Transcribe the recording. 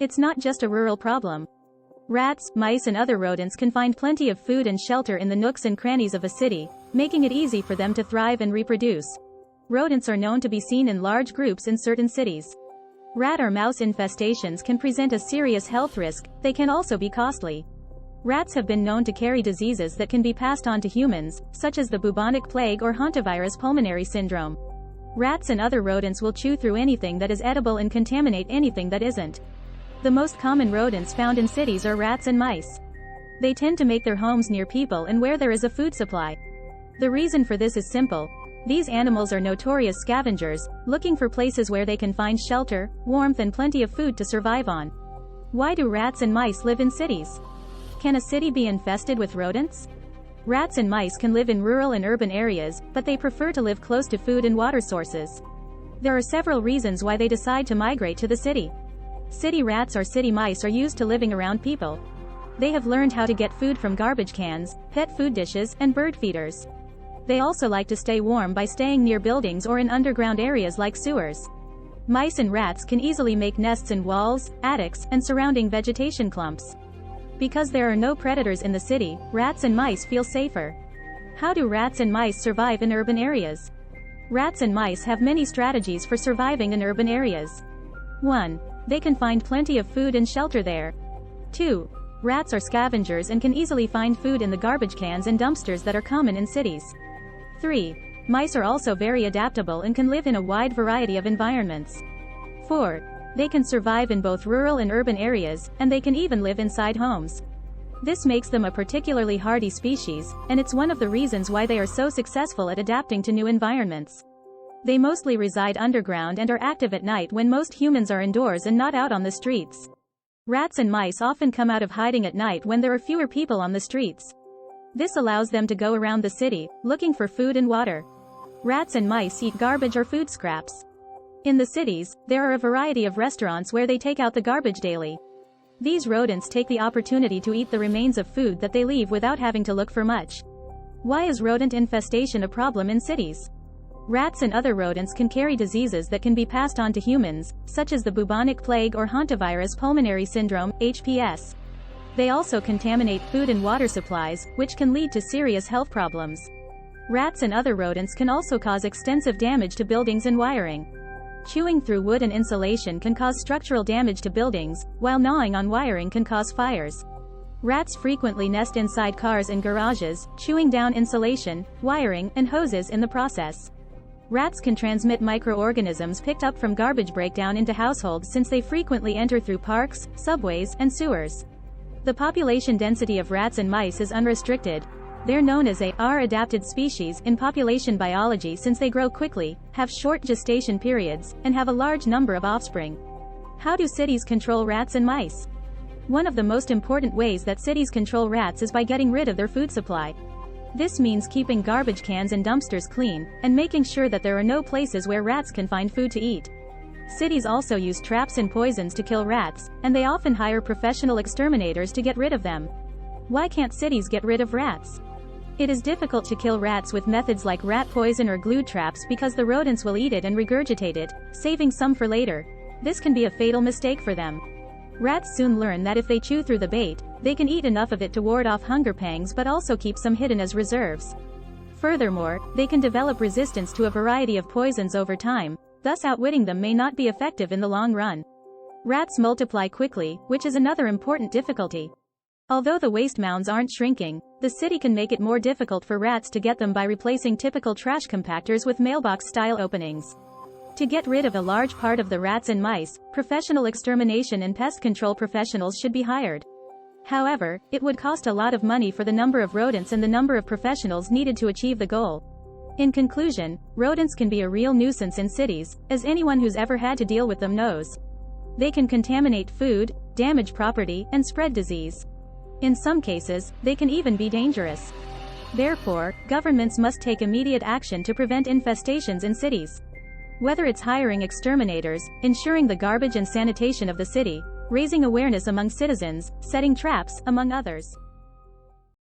It's not just a rural problem. Rats, mice and other rodents can find plenty of food and shelter in the nooks and crannies of a city, making it easy for them to thrive and reproduce. Rodents are known to be seen in large groups in certain cities. Rat or mouse infestations can present a serious health risk. They can also be costly. Rats have been known to carry diseases that can be passed on to humans, such as the bubonic plague or hantavirus pulmonary syndrome. Rats and other rodents will chew through anything that is edible and contaminate anything that isn't. The most common rodents found in cities are rats and mice. They tend to make their homes near people and where there is a food supply. The reason for this is simple. These animals are notorious scavengers, looking for places where they can find shelter, warmth and plenty of food to survive on. Why do rats and mice live in cities? Can a city be infested with rodents? Rats and mice can live in rural and urban areas, but they prefer to live close to food and water sources. There are several reasons why they decide to migrate to the city. City rats or city mice are used to living around people. They have learned how to get food from garbage cans, pet food dishes, and bird feeders. They also like to stay warm by staying near buildings or in underground areas like sewers. Mice and rats can easily make nests in walls, attics, and surrounding vegetation clumps. Because there are no predators in the city, rats and mice feel safer. How do rats and mice survive in urban areas? Rats and mice have many strategies for surviving in urban areas. 1. They can find plenty of food and shelter there. 2. Rats are scavengers and can easily find food in the garbage cans and dumpsters that are common in cities. 3. Mice are also very adaptable and can live in a wide variety of environments. 4. They can survive in both rural and urban areas, and they can even live inside homes. This makes them a particularly hardy species, and it's one of the reasons why they are so successful at adapting to new environments. They mostly reside underground and are active at night when most humans are indoors and not out on the streets. Rats and mice often come out of hiding at night when there are fewer people on the streets. This allows them to go around the city, looking for food and water. Rats and mice eat garbage or food scraps. In the cities, there are a variety of restaurants where they take out the garbage daily. These rodents take the opportunity to eat the remains of food that they leave without having to look for much. Why is rodent infestation a problem in cities? Rats and other rodents can carry diseases that can be passed on to humans, such as the bubonic plague or hantavirus pulmonary syndrome, HPS. They also contaminate food and water supplies, which can lead to serious health problems. Rats and other rodents can also cause extensive damage to buildings and wiring. Chewing through wood and insulation can cause structural damage to buildings, while gnawing on wiring can cause fires. Rats frequently nest inside cars and garages, chewing down insulation, wiring, and hoses in the process. Rats can transmit microorganisms picked up from garbage breakdown into households since they frequently enter through parks, subways, and sewers. The population density of rats and mice is unrestricted. They're known as a R-adapted species in population biology since they grow quickly, have short gestation periods, and have a large number of offspring. How do cities control rats and mice? One of the most important ways that cities control rats is by getting rid of their food supply. This means keeping garbage cans and dumpsters clean, and making sure that there are no places where rats can find food to eat. Cities also use traps and poisons to kill rats, and they often hire professional exterminators to get rid of them. Why can't cities get rid of rats? It is difficult to kill rats with methods like rat poison or glue traps because the rodents will eat it and regurgitate it, saving some for later. This can be a fatal mistake for them. Rats soon learn that if they chew through the bait, they can eat enough of it to ward off hunger pangs but also keep some hidden as reserves. Furthermore, they can develop resistance to a variety of poisons over time, thus outwitting them may not be effective in the long run. Rats multiply quickly, which is another important difficulty. Although the waste mounds aren't shrinking, the city can make it more difficult for rats to get them by replacing typical trash compactors with mailbox-style openings. To get rid of a large part of the rats and mice, professional extermination and pest control professionals should be hired. However, it would cost a lot of money for the number of rodents and the number of professionals needed to achieve the goal. In conclusion, rodents can be a real nuisance in cities, as anyone who's ever had to deal with them knows. They can contaminate food, damage property, and spread disease. In some cases, they can even be dangerous. Therefore, governments must take immediate action to prevent infestations in cities. Whether it's hiring exterminators, ensuring the garbage and sanitation of the city, raising awareness among citizens, setting traps, among others.